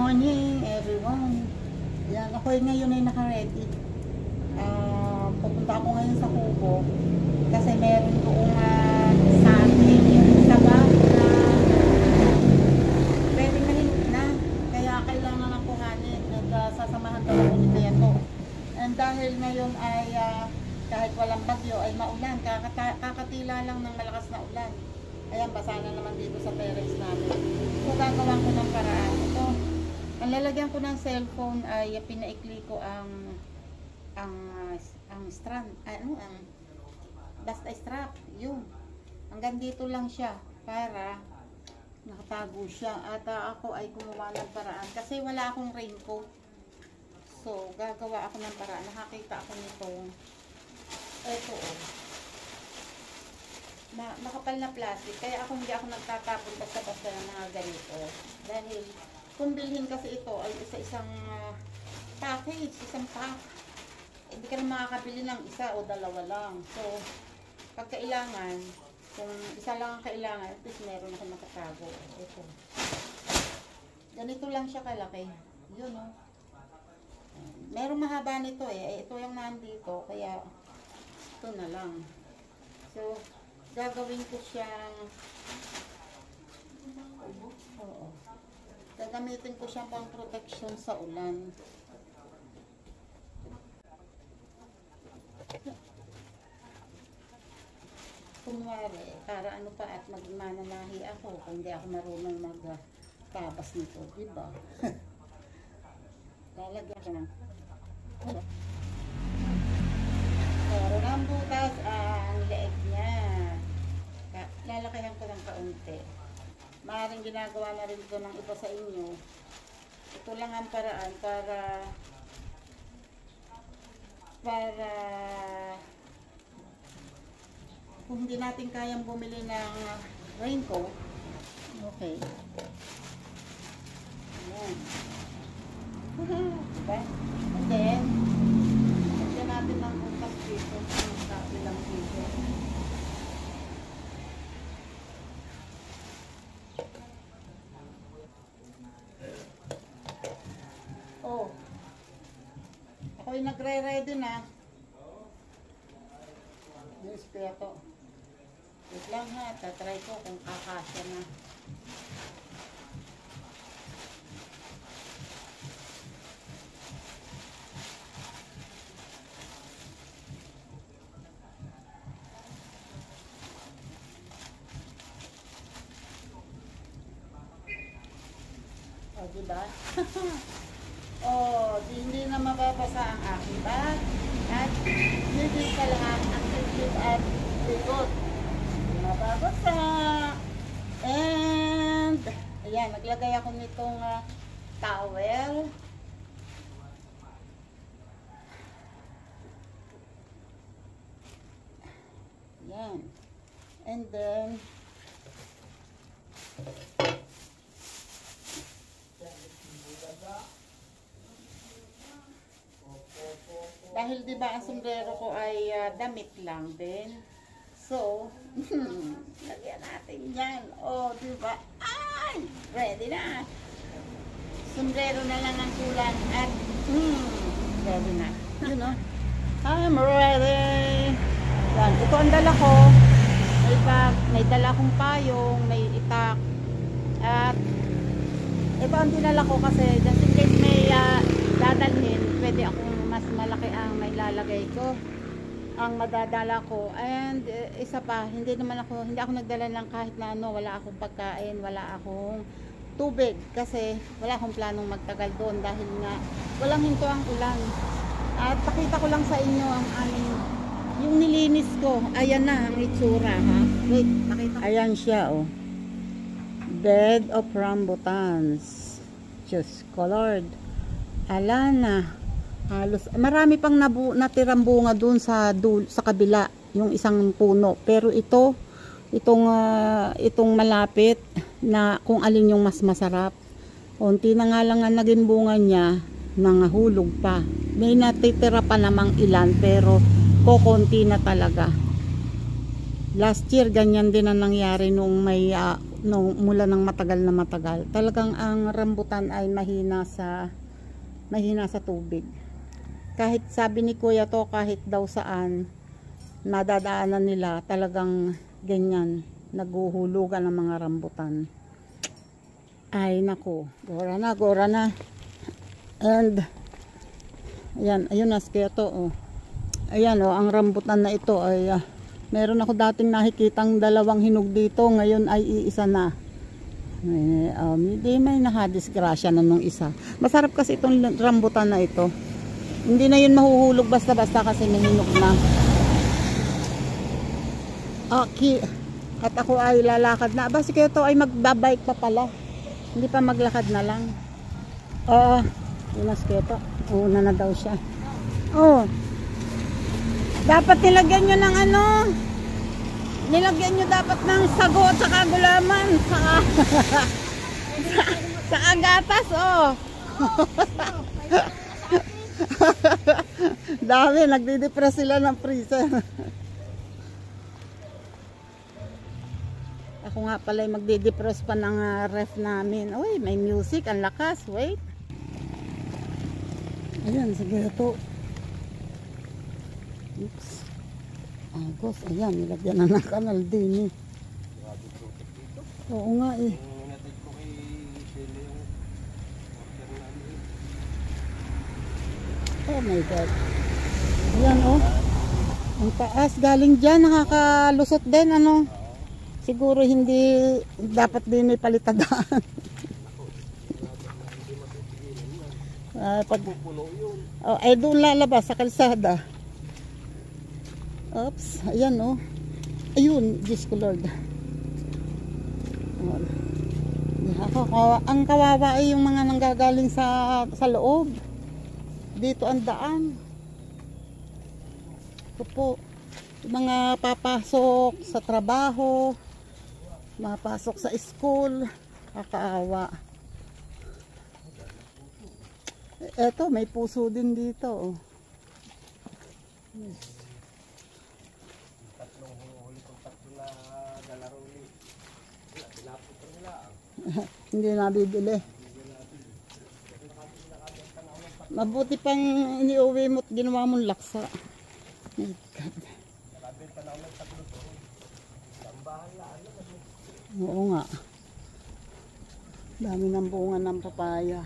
morning everyone. Yan, ako ngayon ay naka-ready. Pupunta ako ngayon sa Kubo kasi meron doong Sunday sa bag na pwedeng mahinog na. Kaya kailangan ng kuhanin at sasamahan daw ako ni Teto. And dahil ngayon ay kahit walang bagyo ay maulan, kakatila lang ng malakas na ulan. Ayan, basa na naman dito sa terrace namin. So gagawan ko ng paraan. Ito, ang lalagyan ko ng cellphone ay pinaikli ko ang strand, basta strap, yun. Hanggang dito lang siya para nakatago siya. At ako ay gumawa ng paraan kasi wala akong raincoat. So gagawa ako ng paraan. Nakakita ako nitong ito makapal na plastic, kaya hindi ako nagtatapon basta-basta ng mga ganito. Dahil kung bilhin kasi ito ay isa-isang package, isang pack. Hindi ka na makakabili ng isa o dalawa lang. So, pag kailangan, kung isa lang ang kailangan, at least meron ako nakatago. Ito. Ganito lang siya kalaki. Yun, oh. Merong mahaba nito eh. Ito yung nandito, kaya ito na lang. So, gagawin ko siyang gagamitin ko siyang pang protection sa ulan. Kunwari, para ano pa at magmananahi ako kung hindi ako marunong magtabas nito, diba? Lalagyan ko ng meron ang butas ang leeg niya. Lalakihan ko ng kaunti. Maaaring ginagawa na rin ito ng iba sa inyo. Ito lang ang paraan para kung hindi natin kayang bumili ng raincoat, okay. Ayan. Diba? And then lagyan natin ng butas dito sa kabilang dito. Ako'y nagre-ready na. Yes, kaya to. Wait lang ha, tatry ko kung kakasya na. O, diba? Hindi na mababasa ang aking bag at hindi ka lang ang tissue at likod. Hindi mababasa. And ayan, naglagay ako nitong towel. Ayan. And then dahil diba ang sombrero ko ay damit lang din. So, lagyan natin yan. O, diba? Ay! Ready na. Sombrero na lang ang kulang at ready na. You know? I'm ready. Yan. Ito ang dala ko. May bag, may dala kong payong, may itak. At ito ang dinala ko kasi just in case may dadalhin, pwede akong mas malaki ang may lalagay ko, ang madadala ko. And isa pa, hindi ako nagdala ng kahit na ano, wala akong pagkain, wala akong tubig kasi wala akong planong magtagal doon dahil nga walang hinto ang ulan. At pakita ko lang sa inyo ang yung nilinis ko. Ayan na ang itsura, ha. Wait, pakita. Ayan siya, oh. Bed of rambutans, just colored. Ala na. Halos marami pang natirang bunga doon sa kabila, yung isang puno. Pero itong malapit na kung alin yung mas masarap. Unti na nga lang ang naging bunga niya, nangahulog pa. May natitira pa namang ilan pero kokonti na talaga. Last year ganyan din ang nangyari nung may nung mula ng matagal na matagal. Talagang ang rambutan ay mahina sa tubig. Kahit sabi ni Kuya to, kahit daw saan nadadaanan nila, talagang ganyan, naguhulugan ng mga rambutan. Ay nako, gora na. And ayan, ayun na kaya to, oh. Ayan, oh, ang rambutan na ito ay meron ako dating nakikitang 2 hinog dito, ngayon ay iisa na. Hindi may nakadisgrasya na nung isa. Masarap kasi itong rambutan na ito. Hindi na yun mahuhulog basta-basta kasi may hinog na. Okay. At ako ay lalakad na. Basta kaya ito ay magbabike pa pala. Hindi pa maglakad na lang. Oo. Unas kaya ito. Una na daw siya. Oh. Dapat nilagyan nyo ng ano. Nilagyan nyo dapat ng sago at saka gulaman. Sa agatas, oh. Dami, nagdidepress sila ng freezer. Ako nga pala magdidepress pa ng ref namin. Uy, may music, ang lakas. Wait. Ayan, sige ito. Oops. Agos, ayan, nilagyan na ng kanal din eh. Oo nga eh. Oh my God. Ayan oh. Ang taas, galing dyan, nakakalusot din ano. Siguro hindi, dapat din may palitadaan. Oh, ay doon lalabas sa kalsada. Oops, ayan oh. Ayun, Diyos ko Lord. Ang kawawa ay yung mga nanggagaling sa loob. Dito ang daan. Ito po, yung mga papasok sa trabaho, mapasok sa school, kakaawa. Eto, may puso din dito. Oh. Hindi nabibili. Mabuti pang iniuwi mo at ginawa mong laksa. My God. Oo nga. Dami ng bunga ng papaya.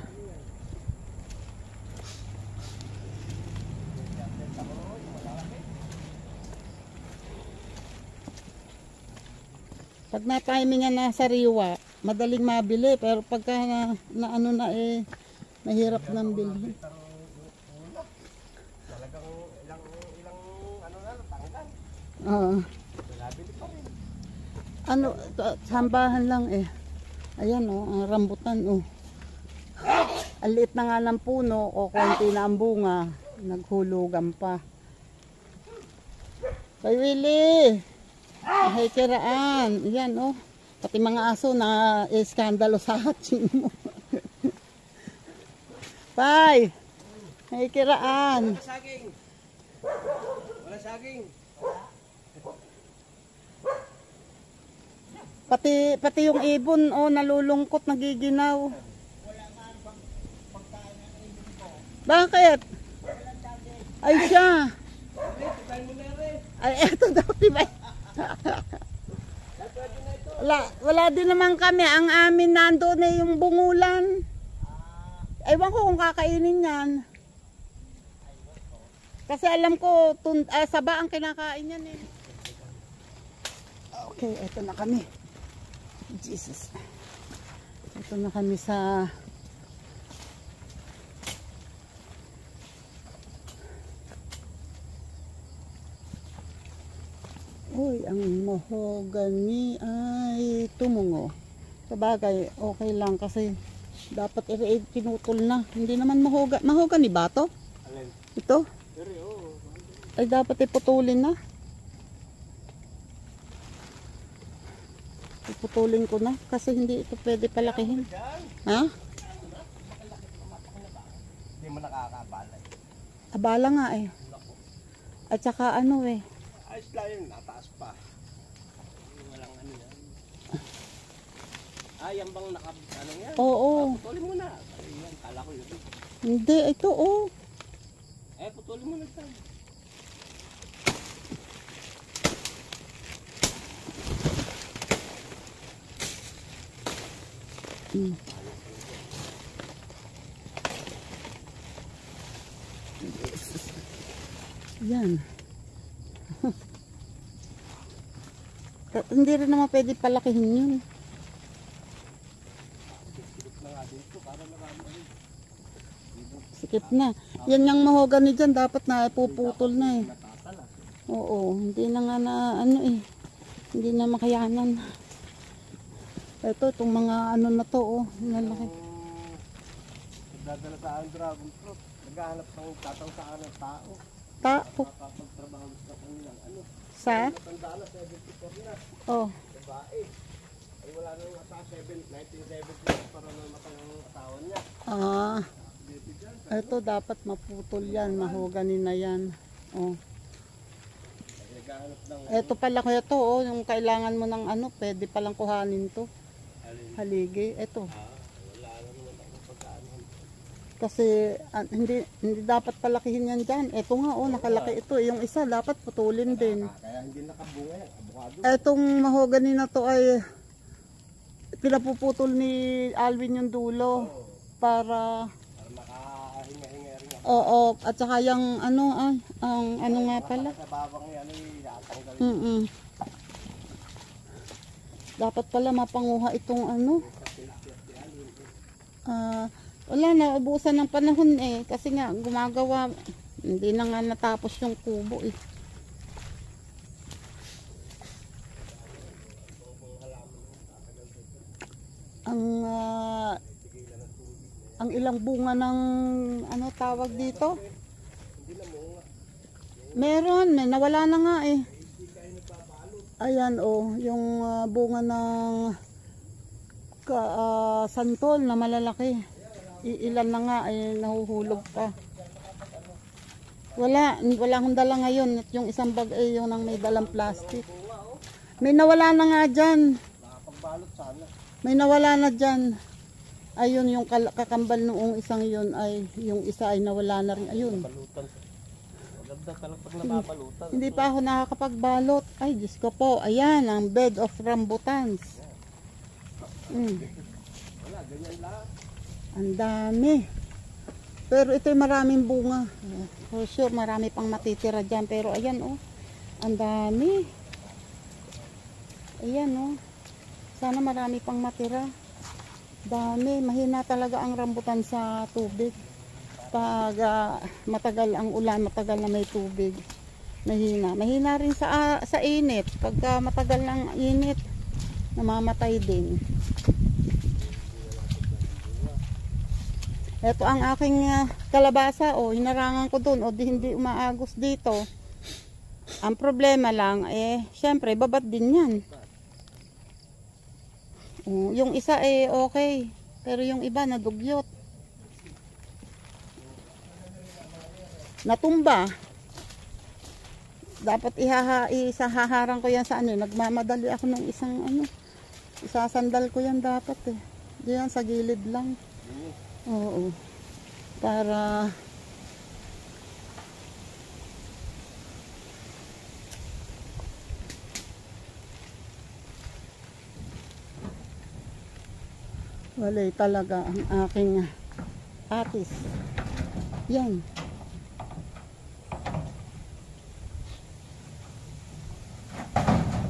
Pag na-timingan na sa riwa, madaling mabili, pero pagka na ano na eh, mahirap nang bilhin. Talagang ilang ano na, tanggal. Oo. Nabili pa rin. Ano, sambahan lang eh. Ayan oh, ang rambutan oh. Ang liit na nga ng puno o konti na ang bunga, naghulugan pa. Kay Willie! Ay, kiraan. Ayan oh. Pati mga aso na iskandalo sa hatching mo. Pai! Ay, kiraan. Wala saging. Wala saging. Pati yung ibon oh, nalulungkot, nagiginaw. Bakit? Ay siya. Ay eto daw diba? Wala din naman kami. Ang amin nandoon na yung bungulan. Ewan ko kung kakainin yan. Kasi alam ko saba ang kinakain yan eh. Okay, eto na kami. Jesus. Ito na kami sa uy, ang mahogany ay tumungo. Sabagay, okay lang kasi dapat pinutol na. Hindi naman mahogany ba to? Alin? Ito? Pero ay dapat iputulin na. Iputulin ko na kasi hindi ito pwede palakihin. Ha? hindi mo nakakabalay. Abala nga eh. At saka ano eh. Ayos lang yun, nataas pa. yan bang ano yan? Oo. Putulin mo na. Ay, yan, kala ko yun. Hindi, ito oh. Putulin mo na tayo. Hmm. Yan. Hindi rin naman pwede palakihin yun. Sikip na. Yan yung mahogany dyan, dapat na ipuputol na eh. Oo, hindi na nga na ano eh. Hindi na makayanan. Ito, itong mga ano na to oh. Nalaki. Nagdadala sa ang dragon fruit. Naghahanap ng tatang sa ng tao. Tao. Makapagtrabaho sa kanilang ano. Sa? Natanda na 74 na. Oh. Babae. Ay wala nang ata 1970 para na matang ang asawa niya. Ah. Ito dapat maputol yan. Mahogany na yan. Oh. Naghahanap ng Ito pala kuya to oh. Yung kailangan mo ng ano, pwede palang kuhanin to. Haligi. Ito. wala na naman akong pagkaano. Kasi hindi dapat palakihin yan dyan. Ito nga oh, nakalaki ito. Yung isa dapat putulin din. Kaya hindi nakabunga yan. Abukado. Etong mahogany na to ay pinapuputol ni Alvin yung dulo para Makahinga-hinga rin ako. oo, at saka yung ano ay ang ano nga pala. Sa babang yan ay natanggal. Dapat pala mapanguha itong ano. Wala na, ubusan ng panahon eh kasi nga gumagawa hindi na nga natapos yung kubo eh. Ang ilang bunga ng ano tawag dito? Meron, may nawala na nga eh. Ayan oh, yung bunga ng santol na malalaki. Ilan na nga ay nahuhulog pa. Wala akong dala ngayon. At yung isang bag ay yung nang may dalang plastic. May nawala na nga dyan. Nakapagbalot sana. May nawala na dyan. Ayun yung kakambal noong isang yun ay yung isa ay nawala na rin. Ayun. Balutan. Maganda talaga pag nababalutan. Hindi pa ako nakakapagbalot. Ay, Diyos ko po. Ayan, ang bed of rambutans. Wala, ganyan lang. Ang dami. Pero ito'y maraming bunga. For sure, marami pang matitira dyan. Pero ayan, oh. Ang dami. Ayan, oh. Sana marami pang matira. Dami. Mahina talaga ang rambutan sa tubig. Pag matagal ang ulan, matagal na may tubig. Mahina. Mahina rin sa init. Pagka matagal ng init, namamatay din. Ito ang aking kalabasa. O, hinarangan ko dun. O, hindi umaagos dito. Ang problema lang, syempre, babat din yan. O, yung isa, okay. Pero yung iba, nadugyot. Natumba. Dapat isahaharang ko yan sa ano. Nagmamadali ako ng isang ano. Isasandal ko yan dapat eh. Diyan sa gilid lang. Oo. Para walay talaga ang aking atis. Yan.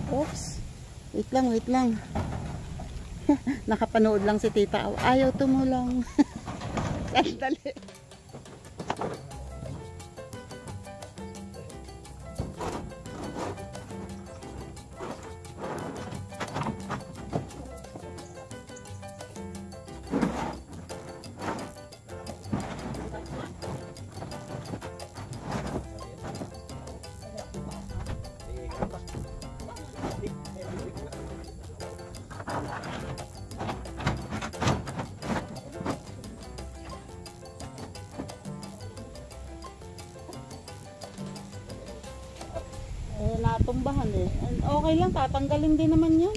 Oops. Wait lang. Nakapanood lang si tita. Ayaw tumulong. Sandali. Natumbahan eh. Okay lang, tatanggalin din naman yun.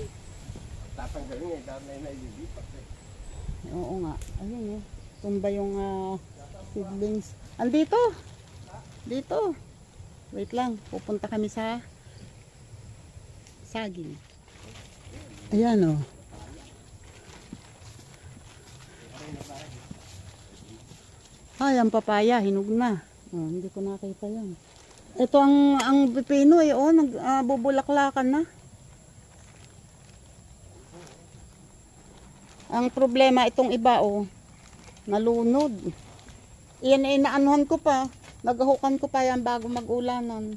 tatanggalin eh, dahil na naililipat eh. Oo nga. Ayun eh. Tumba yung seedlings. Andito. Dito. Wait lang. Pupunta kami sa saging. Ayan oh. Ay, ang papaya. Hinog na. Oh, hindi ko nakita yan. Ito ang pipino eh. Oh, bubulaklakan na. Ang problema itong iba oh. Nalunod. Iyan ay naanuhan ko pa. Nagahukan ko pa yan bago mag-ulanan.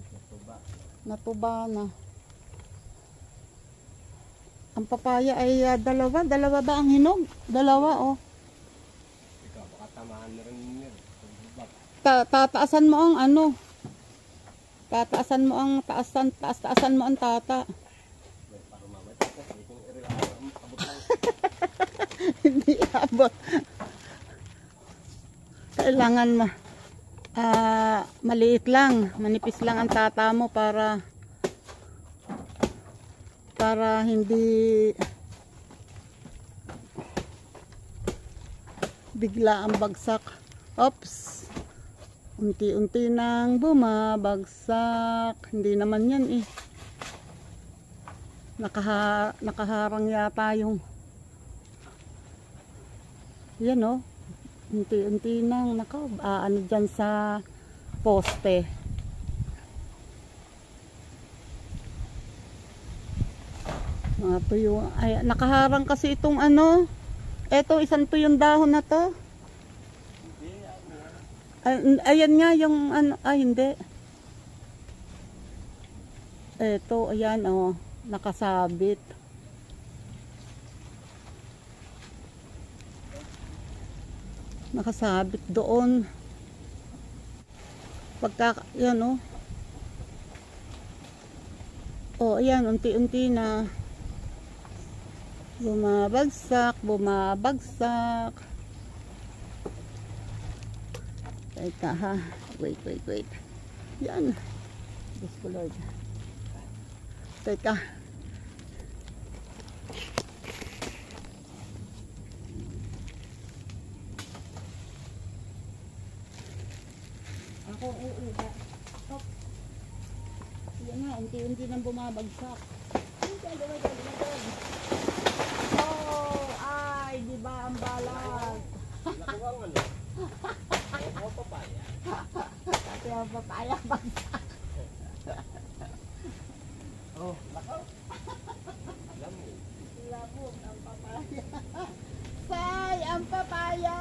Natuba na. Ang papaya ay dalawa. Dalawa ba ang hinog? Dalawa oh. Ikaw, baka tamaan na rin yun. Tataasan mo ang ano. Tataasan mo ang taasan mo ang tata. Para mamaya, kung abot lang. Hindi abot. Kailangan maliit lang, manipis lang ang tata mo para hindi bigla ang bagsak. Oops. Unti-unti nang bumabagsak. Hindi naman yan eh. Nakaharang yata yung yan oh. Unti-unti nang ano dyan sa poste. Mga tuyo. Ay, nakaharang kasi itong ano. Eto, isang tuyong dahon na to. Ayan nga yung ano. Ay, hindi. Eto, ayan oh. Nakasabit. Nakasabit doon. Pagka, yan oh. Oh, ayan, unti-unti na. Bumabagsak, bumabagsak. Teka ha. Wait. Yan. Diyos ko Lord. Teka. Ako uuga. Stop. Yan nga, unti-unti nang bumabagsak. Oh, ay, di ba ang balag? Nakuha nga no? Oo, papaya. Kasi ang papaya bagsak. Oh, lakaw. Lamig. Labog ang papaya. Say, ang papaya.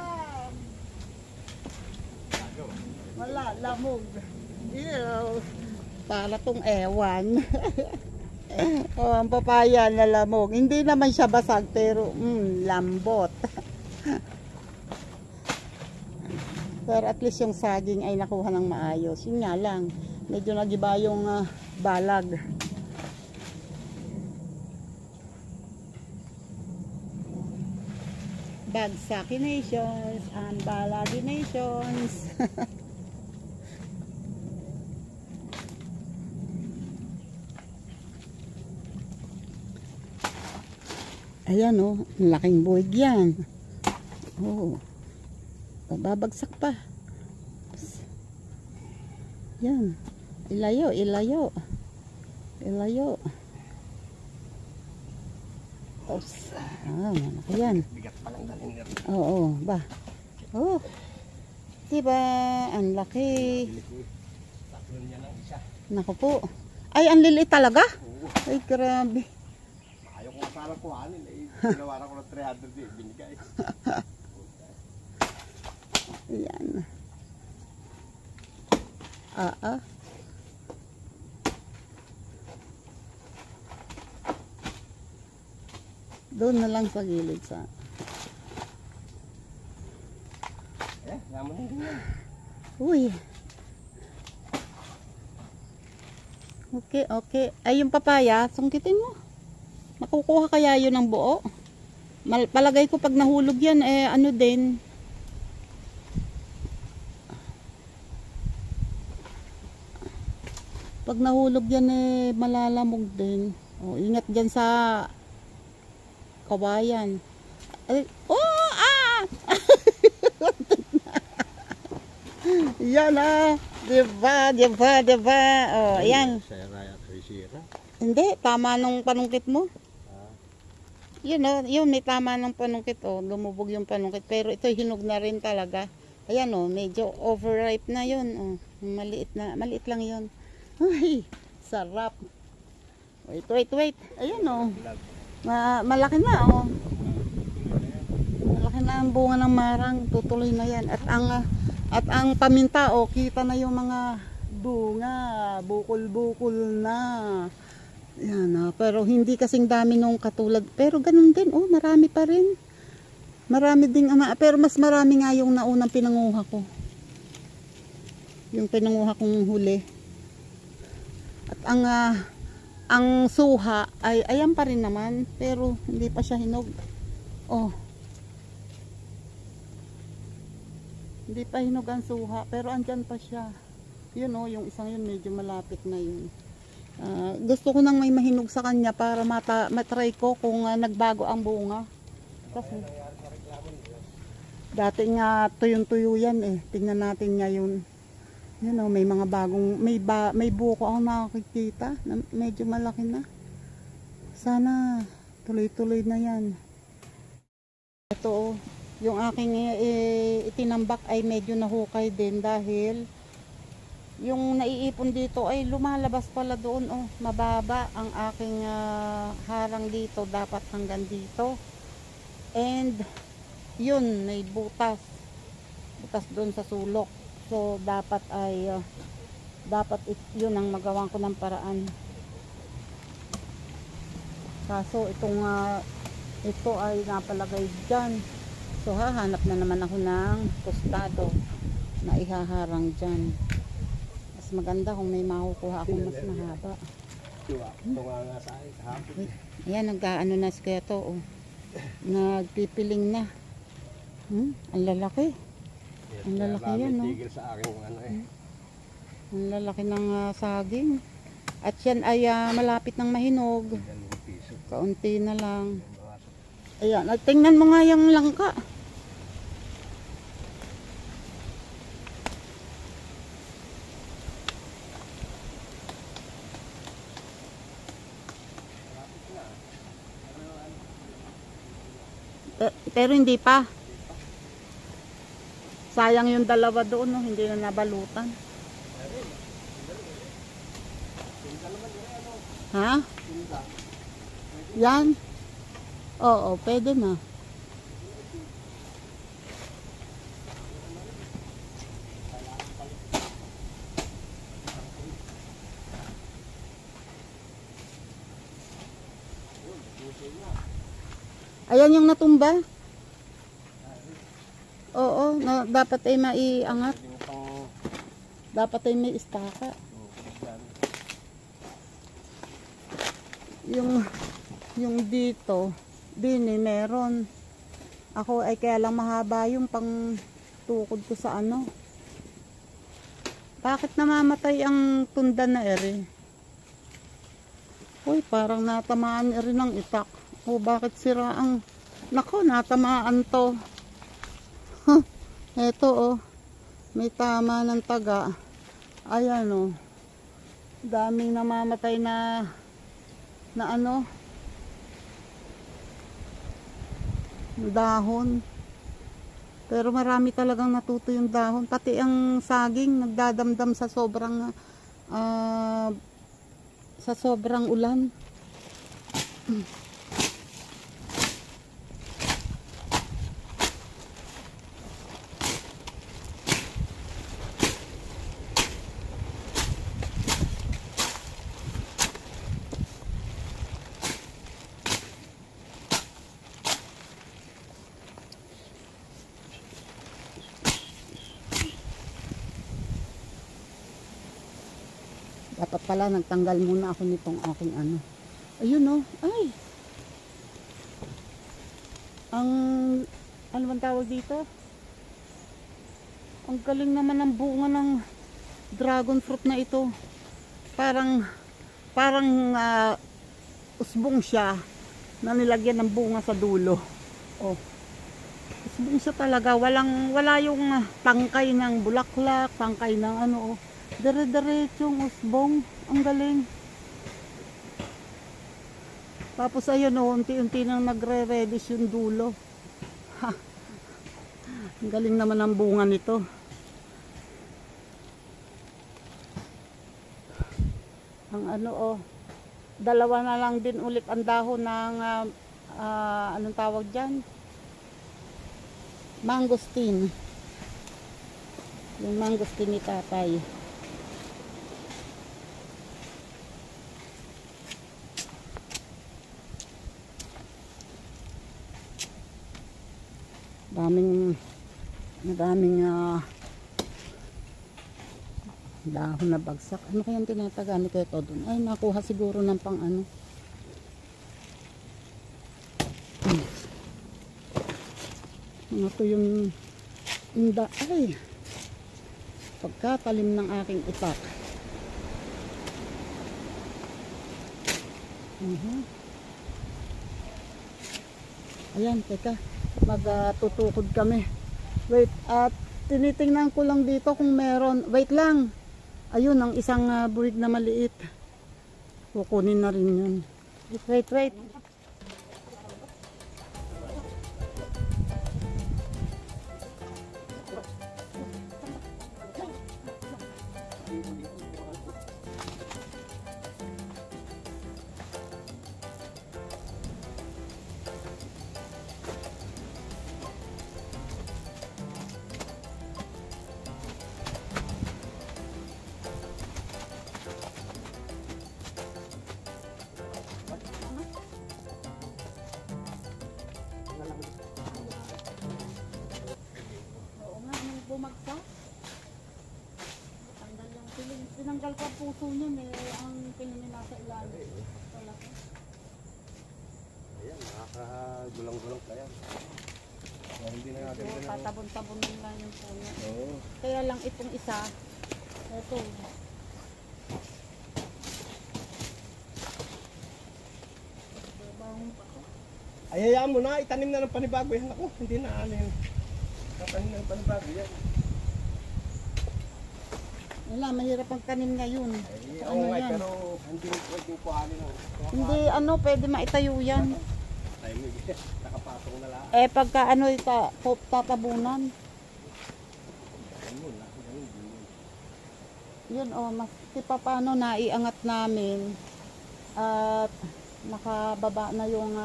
Lagaw. Wala, lamog. Ew. Para tong ewan. Oh, ang papaya na lamog. Hindi naman siya basag pero lambot. Pero at least yung saging ay nakuha ng maayos. Yun nga lang, medyo nagiba yung balag. Bagsakinations and balaginations. Ayan oh, laking buwig yan. Oh. Babagsak pa. Yan. Ilayo. Oops. Malaki yan. Bigat pa lang dalhin nila. Oo, ba. Oh. Diba? Ang laki. Tatlo niya lang isa. Naku po. Ay, ang liliit talaga? Oo. Ay, grabe. Ayaw ko sana kuhanin eh. Ginawaran ko ng 300 eh. Binigay. Ayan. Doon na lang sa gilid sa. Naman din yan. Uy. Okay. Ay, yung papaya, sungkitin mo. Makukuha kaya yun ng buo? Palagay ko pag nahulog yan, ano din. Pag nahulog yan, malalamog din. O, ingat dyan sa kawayan. Ay, oh, ah! Yan ah. Diba, diba, diba. Oh, ayan. Sira. Hindi, tama nung panungkit mo. Ah, Yun oh, yun may tama ng panungkit oh. Lumubog yung panungkit. Pero ito hinog na rin talaga. Ayan oh, medyo overripe na yun oh. Maliit lang yun. Ay, sarap. Wait. Ayan oh. Malaki na oh. Malaki na ang bunga ng marang. Tutuloy na yan. At ang paminta oh, kita na yung mga bunga. Bukol-bukol na. Yan ah. Pero hindi kasing dami nung katulad. Pero ganun din oh, marami pa rin. Marami ding pero mas marami nga yung naunang pinanguha ko. Yung pinanguha kong huli. At ang suha ay ayan pa rin naman, pero hindi pa siya hinog. Oh. Hindi pa hinog ang suha, pero andyan pa siya. Yun oh, yung isang yun medyo malapit na yun. Gusto ko nang may mahinog sa kanya para matry ko kung nagbago ang bunga. Kasi dati nga tuyong-tuyo yan eh. Tingnan natin ngayon. Yun oh, may mga bagong may buko ako nakakita na medyo malaki na. Sana tuloy-tuloy na yan. Ito oh, yung aking itinambak ay medyo nahukay din dahil yung naiipon dito ay lumalabas pala doon oh, mababa ang aking harang dito, dapat hanggang dito. And yun, may butas doon sa sulok. So dapat yun ang magawan ko ng paraan. Kaso ito ay napalagay dyan. So hahanap na naman ako ng tostado na ihaharang dyan. Mas maganda kung may makukuha akong mas mahaba. ito nga sa akin kahapon. Ayan, nag-ano na siya to oh. Nagpipiling na. Ang lalaki. Ang lalaki yan, no? Tigil sa akin ano eh. Ang lalaki ng saging. At yan ay malapit ng mahinog. Kaunti na lang. Ayan, at tingnan mo nga yung langka. Pero hindi pa. Sayang yung dalawa doon, no? Hindi na nabalutan. Ha? Yan? Oo, pwede na. Ayan yung natumba. Oo, dapat ay maiangat. Dapat ay may istaka. Yung dito, din meron. Ako ay kaya lang mahaba yung pang tukod ko sa ano. Bakit namamatay ang tunda na ere? Uy, parang natamaan rin ng itak. O bakit sira ang... Nako, natamaan to. Eto oh, may tama ng taga. Ayan oh, daming namamatay na ano, dahon. Pero marami talagang natuto yung dahon. Pati ang saging nagdadamdam sa sobrang ulan. Dapat pala nagtanggal muna ako nitong aking ano. Ayun oh, ay. Ano bang tawag dito? Ang galing naman ng bunga ng dragon fruit na ito. Parang usbong siya. na nilagyan ng bunga sa dulo. Oh. Usbong siya talaga. Wala yung tangkay ng bulaklak, tangkay ng ano. Oh. Dire-diretsong usbong. Ang galing. Tapos ayun oh, unti-unti nang nagre-reddish yung dulo. Ha. Ang galing naman ang bunga nito. Ang ano oh, dalawa na lang din ulit ang dahon ng anong tawag dyan? Mangosteen. Yung mangosteen ni tatay. Daming dahon na bagsak. Ano kayang tinatagaan ni Kuya Todo? Ay, nakuha siguro ng pang ano. Ano to yung inda. Ay, pagkatalim ng aking itak. Ayan, teka. Magtutukod kami. Wait, at tinitingnan ko lang dito kung meron. Wait lang. Ayun, ang isang buwig na maliit. Kukunin na rin yun. Wait. Oo nga, nung bumagsak. Tanggal yung piling. Tinanggal pa puso niyan eh. Ang piling niya nasa ilalim. Talaga. Ayan, nakakagulang-gulang kaya. Hindi na natin So, tatabon-tabon lang yung puno. Oo. Kaya lang itong isa, ito. Ay, hayaan mo na, itanim na ng panibago yan ako. Hindi na ano yun. Tatanim na ng panibago yan. Wala, mahirap ang tanim ngayon. Ay, Ano oo nga, yan? pero hindi pwedeng kuhanin. Hindi, ano, pwede maitayo yan. Ay, nakapatong na lang. Eh, pagka ano, tatabunan. Yun, oh, mas tipa paano naiangat namin. At nakababa na yung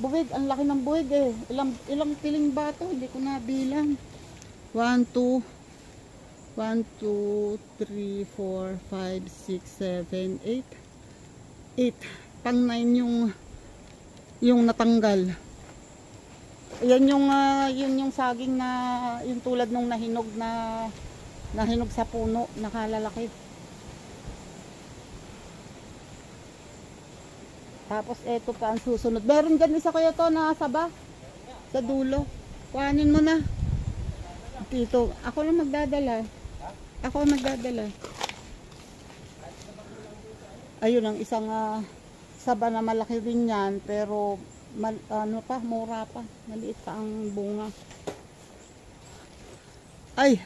buwig. Ang laki ng buwig eh. Ilang piling ba ito? Hindi ko nabilang. 1, 2, 3, 4, 5, 6, 7, 8. 8. Pang 9 yung natanggal. Yan yung saging na yung tulad nung nahinog sa puno, nakalalaki. Tapos eto pa ang susunod. Meron dyan isa kaya to na saba sa dulo. Kuhanin mo na. Dito, ako lang magdadala. Ayun ang isang saba na malaki rin yan, pero mura pa. Maliit pa ang bunga. Ay,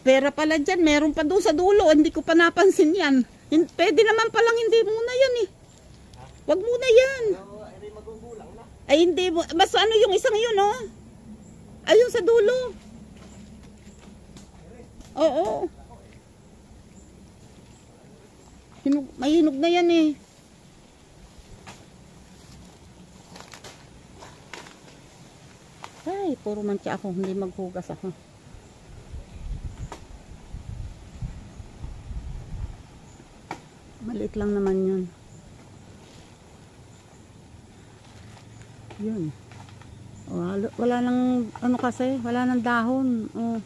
pera pala dyan. Meron pa doon sa dulo. Hindi ko pa napansin yan. Pwede naman palang hindi muna yan eh. Wag muna yan. Ay hindi. Mas ano yung isang yun oh. Ayun sa dulo. Oo. May hinog na yan eh. Ay, puro mancha ako. Hindi maghugas ako. Maliit lang naman yun. Yun. Wala nang ano kasi, wala nang dahon. Oh.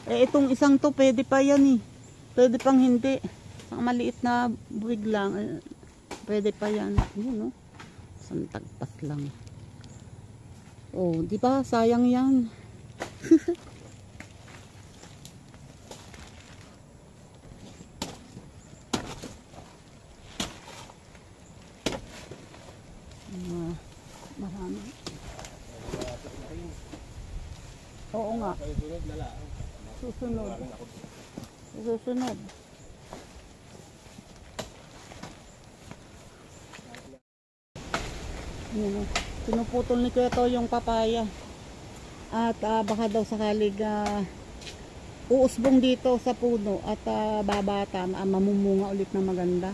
Eh itong isang to pwede pa yan eh. Pwede pang hindi. Ang maliit na buwig lang. Pwede pa yan. Yun oh. Santagpas lang. Oh, di ba? Sayang yan. Oo nga. Sa susunod na lang. Susunod. Susunod. Yun, oh. Pinuputol ni Kuya To yung papaya. At baka daw sakalig uusbong dito sa puno at babata, mamumunga ulit na maganda.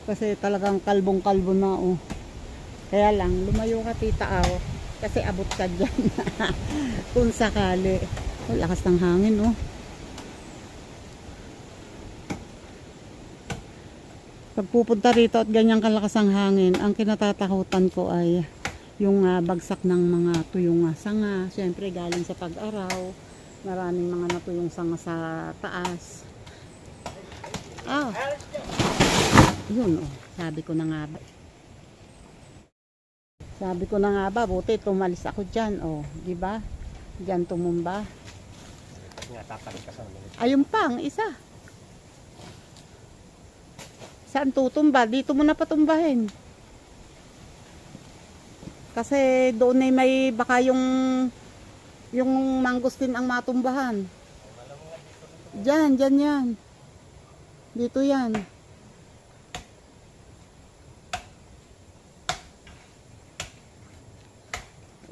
Kasi talagang kalbong-kalbo na, oh. Kaya lang, lumayo ka tita, oh. Kasi abot ka dyan. Kung sakali. Oh, lakas ng hangin, oh. Pag pupunta rito at ganyang kalakas ang hangin, ang kinatatakutan ko ay yung bagsak ng mga tuyong sanga. Siyempre galing sa pag-araw. Maraming mga natuyong sanga sa taas. Yun, oh. Sabi ko na nga ba. Sabi ko na nga ba, buti tumalis ako dyan, oh. Diba? Dyan tumumba. Ayun pang isa. Saan tutumba? Dito mo na patumbahin. Kasi doon ay may baka yung mangustin ang matumbahan. Diyan yan. Dito yan.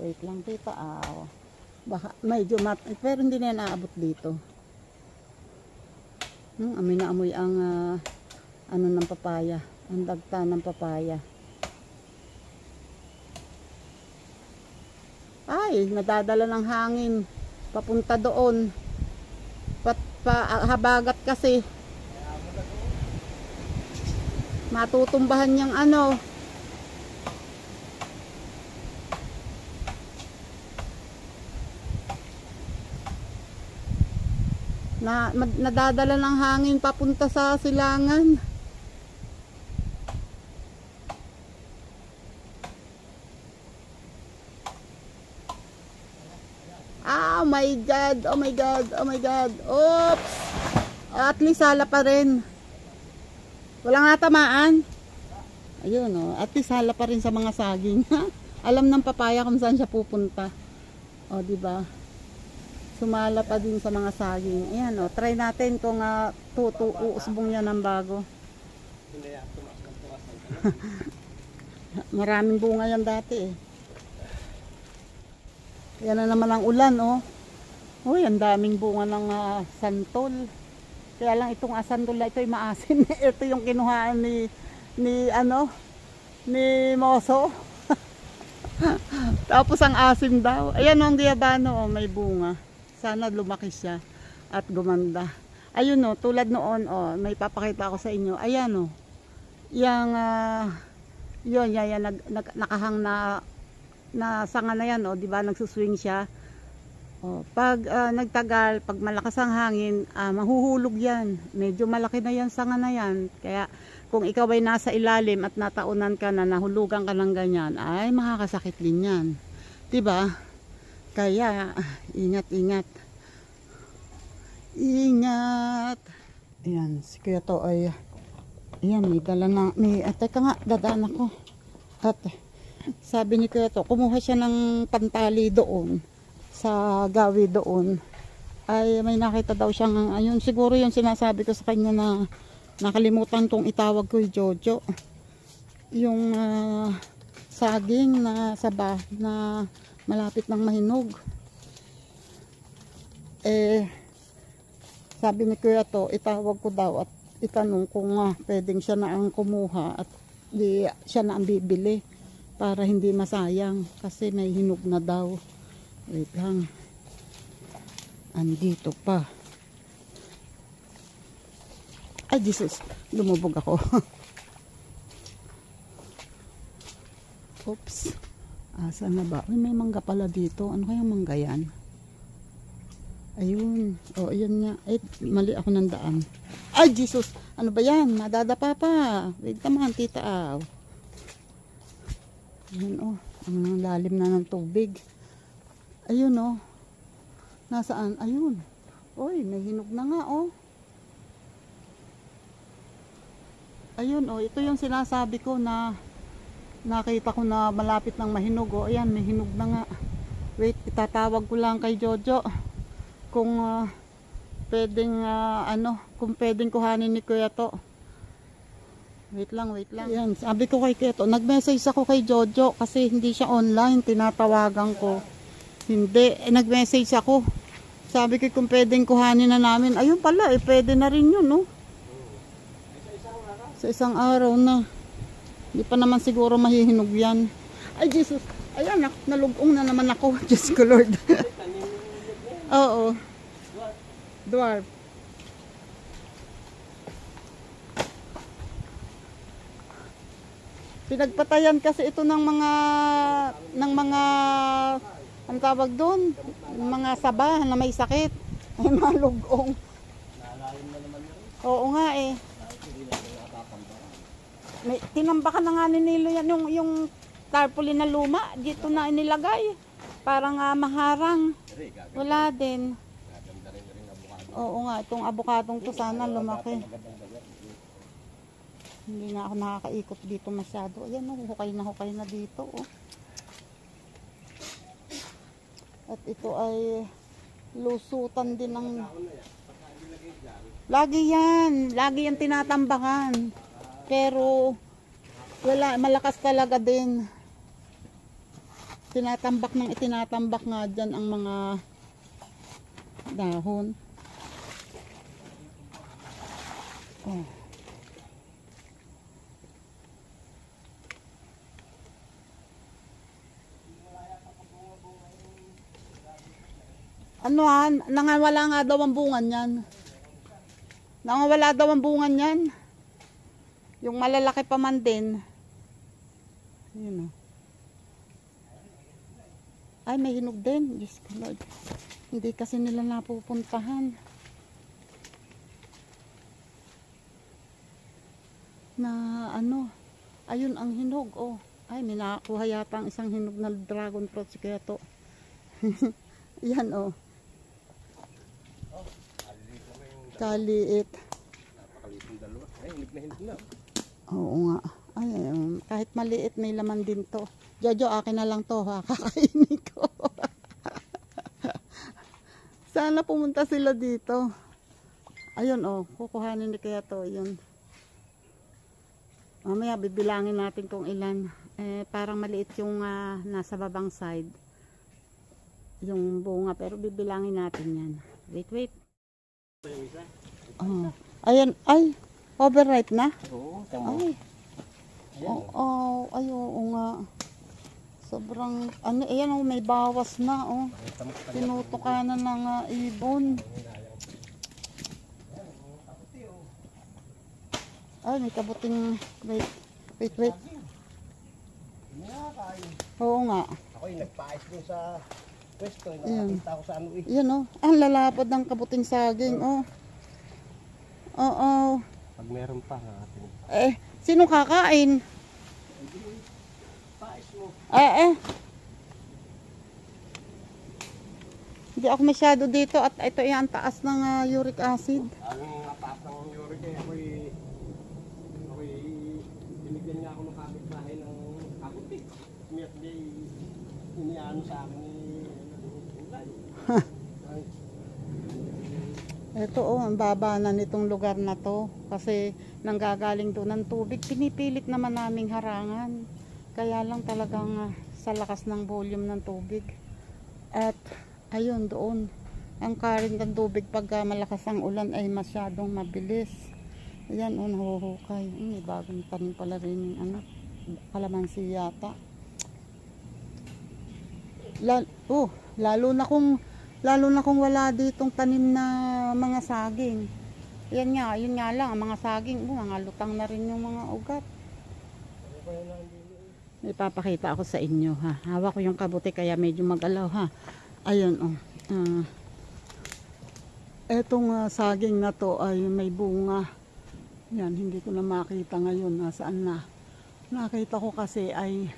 Wait lang tita. Baka medyo pero hindi na yan aabot dito. Amoy na amoy ang ano ng papaya, ang dagta ng papaya. Ay, nadadala ng hangin papunta doon. Habagat kasi. Matutumbahan niyang ano. Nadadala ng hangin papunta sa silangan. Oh my God, oh my God, oh my God. Oops! At least hala pa rin. Walang natamaan. Ayun, oh. At least hala pa rin sa mga saging. Alam ng papaya kung saan siya pupunta. O, diba? Sumala pa din sa mga saging. Ayan, oh. Try natin kung uusbong yan ng bago. Maraming bunga yan dati, eh. Yan na naman ang ulan, oh. Uy, ang daming bunga ng santol. Kaya lang itong santol na ito ay maasim. Ito yung kinuhaan ni Moso. Tapos ang asim daw. Ayan, oh, ang guyabano, oh, may bunga. Sana lumaki siya at gumanda. Ayun, oh, tulad noon, oh, may papakita ako sa inyo. Ayan, oh. Yang yun, nakahang na sanga na yan, oh, di ba, nagsuswing siya. Oh, pag nagtagal, pag malakas ang hangin, mahuhulog yan. Medyo malaki na yan sanga na yan. Kaya kung ikaw ay nasa ilalim at nataunan ka na, nahulugan ka ng ganyan, ay makakasakit din yan. Di ba? Kaya ingat. Ingat. Ayan, si Kuya To ay ayan, may dala na, teka nga, dadaan ako. At sabi ni Kuya To, kumuha siya ng pantali doon sa gawi doon. Ay may nakita daw siyang ayun, siguro yung sinasabi ko sa kanya na nakalimutan kong itawag ko yung Jojo. Yung saging na saba na malapit ng mahinog. Sabi ni Kuya To, itawag ko daw at itanong kung pwedeng siya na ang kumuha at di siya na ang bibili. Para hindi masayang kasi may hinog na daw. Wait lang. Andito pa. Ay, Jesus. Lumubog ako. Oops. Saan na ba? Uy, may mangga pala dito. Ano kayang mangga yan? Ayun. O, ayun nga. Ay, mali ako ng daan. Ay, Jesus. Ano ba yan? Madadapa pa. Wait naman, tita. Ayun, oh. Ang lalim na ng tubig. Ayun, oh. Nasaan? Ayun. Uy, may hinog na nga, oh. Ayun, oh. Ito yung sinasabi ko na nakita ko na malapit ng mahinog, oh. Ayan, may hinog na nga. Wait, itatawag ko lang kay Jojo. kung pwedeng kung pwedeng kuhanin ni Kuya to. Wait lang. Yan, sabi ko kay Kuya to, nag-message ako kay Jojo kasi hindi siya online, tinatawagan ko. Hindi, nag-message ako. Sabi ko kung pwedeng kuhanin na namin. Ayun pala, pwede na rin yun, no? Sa isang araw na. Hindi pa naman siguro mahihinog yan. Ay, Jesus! Ayan, nalugong na naman ako. Diyos ko, Lord. Oo. Dwarf. Pinagpatayan kasi ito ng mga ang tawag doon, mga saba na may sakit. Ay, malugong. Oo nga eh. May, tinambakan na nga ni Nilo yan yung tarpaulin na luma. Dito na inilagay. Parang maharang. Wala din. Oo nga, itong abukadong to sana lumaki. Hindi na ako nakakaikot dito masyado. Ayan, hukay na dito. Oh. At ito ay lusutan din ng... Lagi yan tinatambakan. Pero wala, malakas talaga din. Tinatambak nga dyan ang mga dahon. Oh. Nangawala nga daw ang bungan yan. Nangawala daw ang bungan yan. Yung malalaki pa man din. Yun o. Ay, may hinog din. Diyos ko, Lord. Hindi kasi nila napupuntahan. Na ayun ang hinog. Oh. Ay, may nakakuha yata ang isang hinog na dragon fruit si Kuya to. Yan oh. Kaliit. Napakaliit ng dalawa. Ay, hinog na. Oo nga. Ay, kahit maliit may laman din to. Jojo, akin na lang to ha. Kakainin ko. Sana pumunta sila dito. Ayun oh, kukuhanin ni Kuya to. Yun. Mamaya bibilangin natin kung ilan. Parang maliit yung nasa babang side. Yung bunga, pero bibilangin natin yan. Wait. Oh. Ayan, ay, overripe na? Oo, ay. Oo nga. Sobrang, ayan may bawas na, oh. Tinutukanan ng ibon. Ay, may kabuting, wait. Oo nga. Ako yung nagpaayos din sa pwesto. Nakakita ko sa Yan oh, ang lalapad ng kabuting saging, oh. Oo. Pag meron pa natin. Sino kakain? Paayos mo. Hindi ako masyado dito at ito yung taas ng uric acid. Ang taas ng uric ako'y binigyan nga ako ng kapitbahay ng kabuti. Miyat di iniano sa akin ulay. Ito oh, ang baba na nitong lugar na to. Kasi nanggagaling doon ng tubig. Pinipilit naman naming harangan. Kaya lang talagang sa lakas ng volume ng tubig. At ayun doon. Ang current ng tubig pag malakas ang ulan ay masyadong mabilis. Ayan oh, nahuhukay. May bagong tanim pala rin yung kalamansi yata. Lalo na kung wala ditong tanim na mga saging. Yun nga lang, ang mga saging, mga lutang na rin yung mga ugat. May papakita ako sa inyo ha. Hawak ko yung kabuti kaya medyo magalaw ha. Ayun oh. Etong saging na to ay may bunga. Yan, hindi ko na makita ngayon. Nasaan na? Nakita ko kasi ay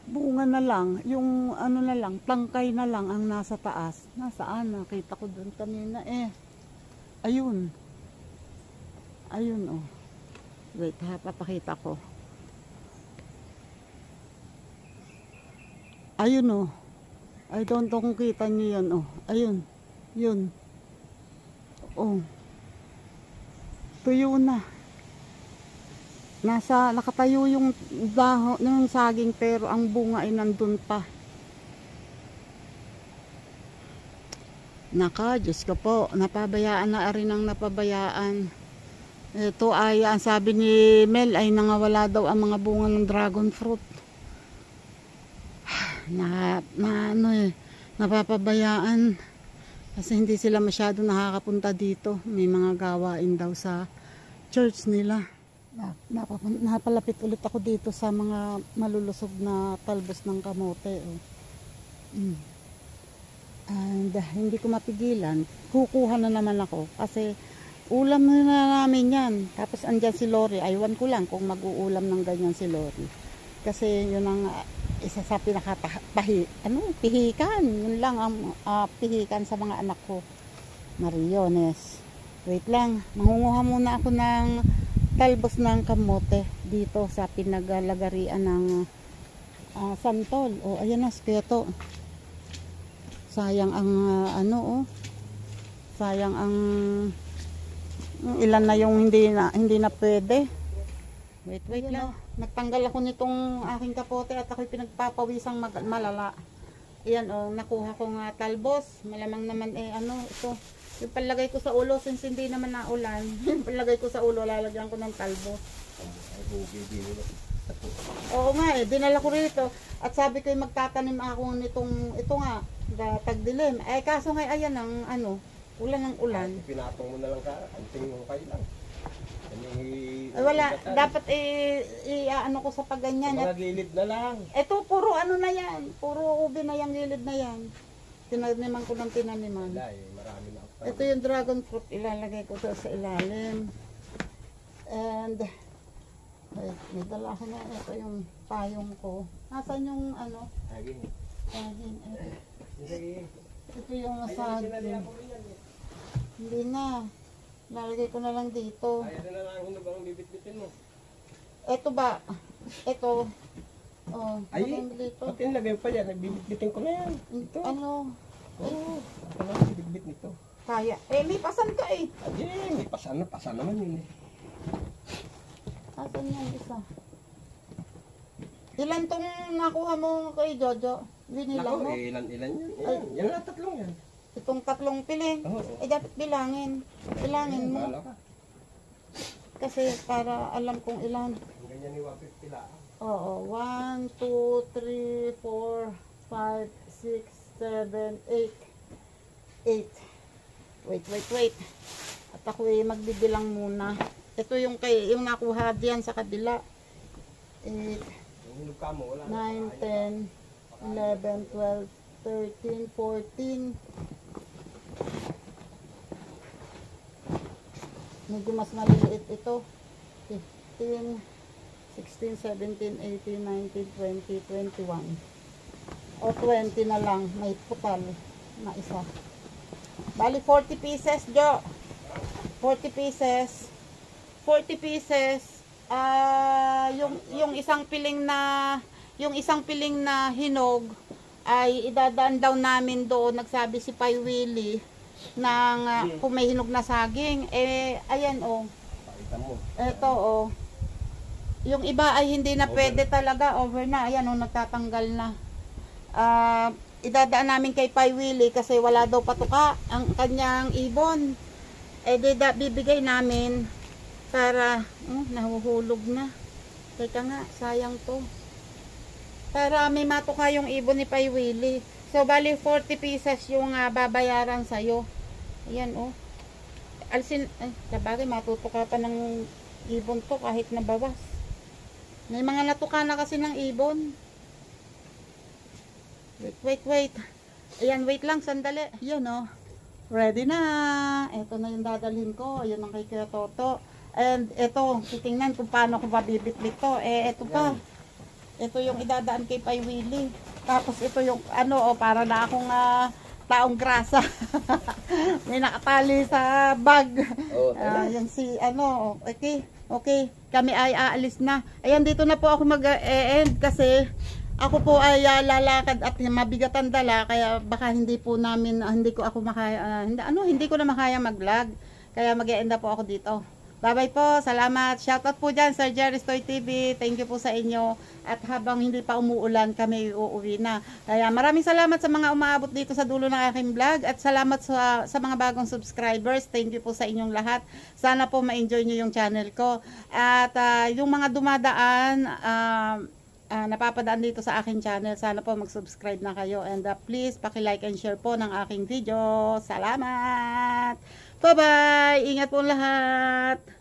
bunga na lang, yung na lang, tangkay na lang ang nasa taas. Nasaan? Nakita ko doon kanina Ayun oh. Wait, papakita ko. Ayun oh. I don't know kung kita nyo yan. Oh, ayun. Yun. Oh. Tuyo na. Nakatayo yung dahon ng saging pero ang bunga ay nandun pa. Naka, Diyos ko po, napabayaan na rin ang napabayaan. Ito ay, ang sabi ni Mel ay nangawala daw ang mga bunga ng dragon fruit. Napapabayaan. Kasi hindi sila masyado nakakapunta dito. May mga gawain daw sa church nila. Napalapit ulit ako dito sa mga malulusog na talbos ng kamote. Oh. And hindi ko mapigilan. Kukuha na naman ako. Kasi ulam na namin yan. Tapos andyan si Lori. Aywan ko lang kung mag-uulam ng ganyan si Lori. Kasi yun ang isa sa pihikan. Yun lang ang pihikan sa mga anak ko. Mariones. Wait lang. Mangunguha muna ako ng talbos ng kamote dito sa pinagalagarian ng santol. O ayan na, spieto. Sayang ang sayang ang ilan na yung hindi na pwede. Wait lang. Nagtanggal ako nitong aking kapote at ako'y pinagpapawisang malala. Ayan nakuha ko nga talbos. Malamang naman ito. Yung palagay ko sa ulo, since hindi naman naulan, yung palagay ko sa ulo, lalagyan ko ng talbos. Oo nga dinala ko rito. At sabi ko magtatanim ako nitong, ito nga, tagdilim. Kaso nga ayan ang ulan ng ulan. Pinatong mo na lang anting mo kayo lang. Wala, dapat ko sa pagganyan. Mga gilid na lang. Ito puro na yan, puro ube na yung gilid na yan. Tinaniman ko ng tinaniman. Marami na. Ito yung dragon fruit, ilalagay ko sa ilalim. And may dala ko na. Ito yung payong ko. Nasaan yung Aging. Ito yung saging. Hindi na. Lalagay ko na lang dito. Ito na lang hinog ang bibit-bitin mo. Ito ba? Ito. Dito. Pati nilagay pa yan. Nagbibit-bitin ko na yan. Ito. Ito na ang bibit nito. Kaya. May pasan ka May pasan naman yun Asan yung isa? Ilan tong nakuha mo kay Jojo? Binilang mo? Ilan yan. Yan lang, tatlong yan. Itong tatlong piling. Dapat bilangin. Bilangin mo. Kasi para alam kong ilan. Ganyan ni 150 lang. Oo. 1, 2, 3, 4, 5, 6, 7, 8. 8. Wait. At ako magbibilang muna. Ito yung nakuha diyan sa kabila. 8, 9, 10, 11, 12, 13, 14. Medyo mas maliliit ito. 15, 16, 17, 18, 19, 20, 21. O 20 na lang. May putal na isa. Bali 40 pieces, Jo. 40 pieces. 40 pieces. Yung isang piling na hinog ay idadaan daw namin doon. Nagsabi si Pai Willie ng kung may hinog na saging. Ayan Ito yung iba ay hindi na pwede talaga, over na. Ayan nagtatanggal na. Idadaan namin kay Pai Willie kasi wala daw patuka ang kanyang ibon. Bibigay namin para nahuhulog na. Teka nga, sayang to. Para may matuka yung ibon ni Pai Willie. So bali 40 pieces yung babayaran sa'yo. Ayan sabagay matutuka pa ng ibon to kahit nabawas. May mga natuka na kasi ng ibon. Wait. Ayan, wait lang, sandali. Ayan ready na. Ito na yung dadalhin ko. Ayan ang kay Kuya Toto. And ito, titingnan kung paano ko mabibitbit to. Ito pa. Ito yung idadaan kay Pai Willie. Tapos ito yung para na akong taong grasa. May nakatali sa bag. Yan si okay. Kami ay aalis na. Ayan, dito na po ako mag-end kasi ako po ay lalakad at mabigat ang dala, kaya baka hindi po namin, hindi ko ako makaya, hindi ko na makaya mag-vlog. Kaya mag-e-end po ako dito. Bye-bye po, salamat. Shoutout po dyan, Sir Jerry Stoy TV. Thank you po sa inyo. At habang hindi pa umuulan, kami uuwi na. Kaya maraming salamat sa mga umaabot dito sa dulo ng aking vlog. At salamat sa mga bagong subscribers. Thank you po sa inyong lahat. Sana po ma-enjoy nyo yung channel ko. At yung mga dumadaan, napapadaan dito sa aking channel, sana po mag-subscribe na kayo. And please, paki-like and share po ng aking video. Salamat! Bye-bye! Ingat po lahat!